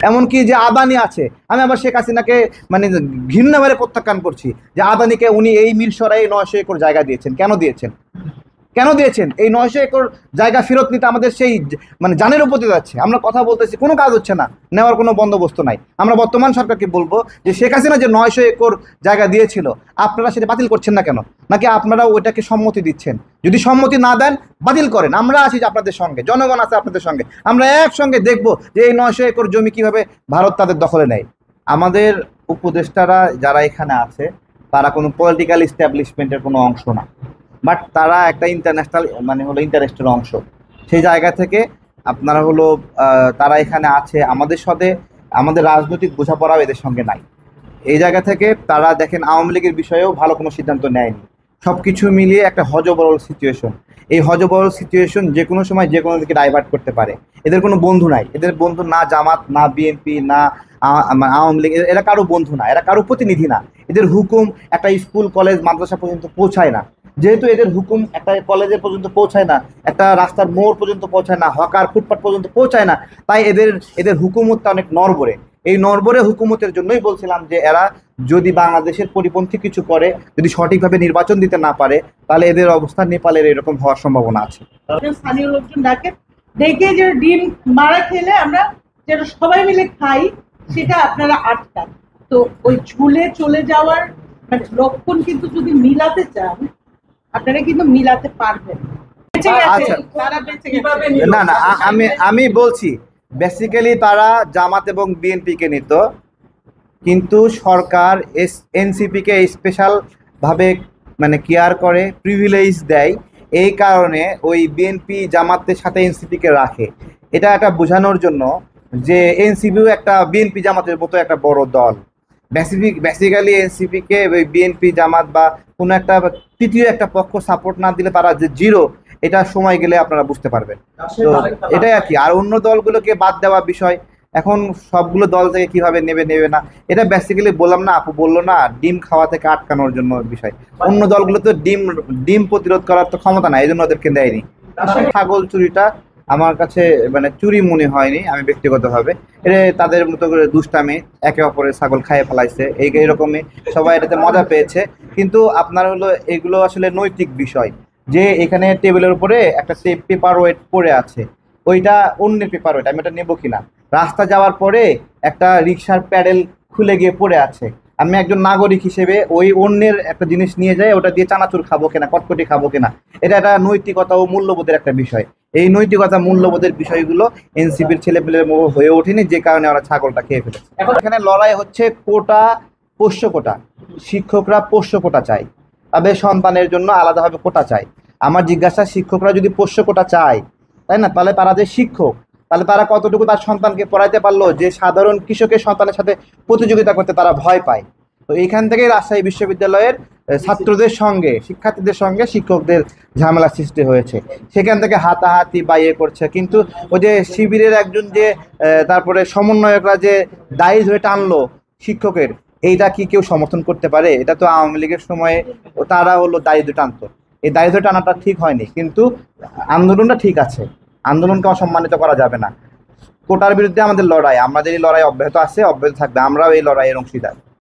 এমনকি যে আদানি আছে, আমি আবার শেখ হাসিনাকে মানে ঘৃণাভাবে প্রত্যাখ্যান করছি যে আদানিকে উনি এই মিরসরাই 900 একর জায়গা দিয়েছেন। কেন দিয়েছেন? কেন দিয়েছেন? এই 900 একর জায়গা ফেরত নিতে আমাদের সেই মানে জানের উপর দিয়ে যাচ্ছে। আমরা কথা বলতেছি, কোনো কাজ হচ্ছে না, নেওয়ার কোনো বন্দোবস্ত নাই। আমরা বর্তমান সরকারকে বলবো যে শেখ হাসিনা যে 900 একর জায়গা দিয়েছিল, আপনারা সেটা বাতিল করছেন না কেন? নাকি আপনারা ওইটাকে সম্মতি দিচ্ছেন? যদি সম্মতি না দেন, বাতিল করেন। আমরা আছি যে আপনাদের সঙ্গে, জনগণ আছে আপনাদের সঙ্গে। আমরা একসঙ্গে দেখব যে এই 900 একর জমি কিভাবে ভারত তাদের দখলে নেয়। আমাদের উপদেষ্টারা যারা এখানে আছে, তারা কোনো পলিটিক্যাল ইস্টাবলিশমেন্টের কোনো অংশ না, বাট তারা একটা ইন্টারন্যাশনাল মানে হলো ইন্টারেস্টের অংশ। সেই জায়গা থেকে আপনারা হলো তারা এখানে আছে, আমাদের সাথে আমাদের রাজনৈতিক বোঝাপড়াও এদের সঙ্গে নাই। এই জায়গা থেকে তারা দেখেন আওয়ামী লীগের বিষয়েও ভালো কোনো সিদ্ধান্ত নেয়নি। সব কিছু মিলিয়ে একটা হযবরল সিচুয়েশন। এই হযবরল সিচুয়েশন যে কোনো সময় যে কোনো দিকে ডাইভার্ট করতে পারে। এদের কোনো বন্ধু নাই, এদের বন্ধু না জামাত, না বিএনপি, না আওয়ামী লীগ, এরা কারো বন্ধু না, এরা কারো প্রতিনিধি না। এদের হুকুম একটা স্কুল কলেজ মাদ্রাসা পর্যন্ত পৌঁছায় না। যেহেতু এদের হুকুম একটা কলেজের পর্যন্ত পৌঁছায় না, একটা রাস্তার মোড় পর্যন্ত পৌঁছায় না, হকার ফুটপাথ পর্যন্ত পৌঁছায় না, তাই এদের হুকুমতটা অনেক নড়বড়ে। এই নড়বড়ে হুকুমতের জন্যই বলছিলাম যে এরা যদি বাংলাদেশের পরিপন্থী কিছু করে, যদি সঠিকভাবে নির্বাচন দিতে না পারে, তাহলে এদের অবস্থা নেপালের এরকম হওয়ার সম্ভাবনা আছে। স্থানীয় লোকজন ডেকে যে ডিম মারা খেলে আমরা যেটা সবাই মিলে খাই, সেটা আপনারা আটকান। তো ওই ঝুলে চলে যাওয়ার মানে লক্ষণ কিন্তু যদি মিলাতে চান, আপনারা কিন্তু মিলাতে পারবেন। না না, আমি বলছি বেসিক্যালি তারা জামাত এবং বিএনপিকে নিত, কিন্তু সরকার এনসিপিকে স্পেশাল ভাবে মানে কেয়ার করে, প্রিভিলেজ দেয়। এই কারণে ওই বিএনপি জামাতের সাথে এনসিপিকে রাখে। এটা একটা বোঝানোর জন্য যে এনসিপিও একটা বিএনপি জামাতের মতো একটা বড় দল। বেসিক্যালি এনসিপিকে ওই বিএনপি জামাত বা কোনো একটা তৃতীয় একটা পক্ষ সাপোর্ট না দিলে তারা যে জিরো, এটা সময় গেলে আপনারা বুঝতে পারবেন। তো এটাই আর কি। আর অন্য দলগুলোকে বাদ দেওয়া বিষয়, এখন সবগুলো দল থেকে কিভাবে নেবে না, এটা বেসিক্যালি বললাম না, আপু বললো না, ডিম খাওয়া থেকে আটকানোর জন্য বিষয়। অন্য দলগুলো তো ডিম প্রতিরোধ করার তো ক্ষমতা নাই, এই জন্য ওদেরকে দেয়নি। ছাগল চুরিটা আমার কাছে মানে চুরি মনে হয়নি আমি ব্যক্তিগতভাবে। এটা তাদের মতো করে দুষ্টামি, একে অপরের ছাগল খাইয়ে ফেলাইছে, এইরকমই সবাই এটাতে মজা পেয়েছে। কিন্তু আপনার হলো এগুলো আসলে নৈতিক বিষয়, যে এখানে টেবিলের উপরে একটা পেপার ওয়েট পড়ে আছে, ওইটা অন্যের পেপার ওয়েট, আমি এটা নেবো কিনা। রাস্তা যাওয়ার পরে একটা রিক্সার প্যাডেল খুলে গিয়ে পড়ে আছে, আমি একজন নাগরিক হিসেবে ওই অন্যের একটা জিনিস নিয়ে যাই, ওটা দিয়ে চানাচুর খাবো কিনা, কটকটি খাবো কিনা, এটা একটা নৈতিকতা ও মূল্যবোধের একটা বিষয়। এই নৈতিকতা মূল্যবোধের বিষয়গুলো এনসিপির ছেলেপেলের হয়ে ওঠেনি, যে কারণে ওরা ছাগলটা খেয়ে ফেলেছে। এখন এখানে লড়াই হচ্ছে কোটা, পোষ্য কোটা। শিক্ষকরা পোষ্য কোটা চায়, তাদের সন্তানের জন্য আলাদাভাবে কোটা চায়। আমার জিজ্ঞাসা, শিক্ষকরা যদি পোষ্য কোটা চায়, তাই না, তাহলে তারা যে শিক্ষক, তাহলে তারা কতটুকু তার সন্তানকে পড়াইতে পারলো যে সাধারণ কৃষকের সন্তানের সাথে প্রতিযোগিতা করতে তারা ভয় পায়। তো এইখান থেকেই রাজশাহী বিশ্ববিদ্যালয়ের ছাত্রদের সঙ্গে, শিক্ষার্থীদের সঙ্গে শিক্ষকদের ঝামেলা সৃষ্টি হয়েছে। সেখান থেকে হাতাহাতি বা ইয়ে করছে। কিন্তু ওই যে শিবিরের একজন যে তারপরে সমন্বয়করা যে দায়ী ধরে টানলো শিক্ষকের, এইটা কি কেউ সমর্থন করতে পারে? এটা তো আওয়ামী লীগের সময়ে তারা হলো দায়ী ধরে টানতো। এই দায়ী ধরে টানাটা ঠিক হয়নি, কিন্তু আন্দোলনটা ঠিক আছে। আন্দোলনকে অসম্মানিত করা যাবে না। কোটার বিরুদ্ধে আমাদের লড়াই, আমাদের এই লড়াই অব্যাহত আছে, অব্যাহত থাকবে। আমরাও এই লড়াইয়ের অংশীদার।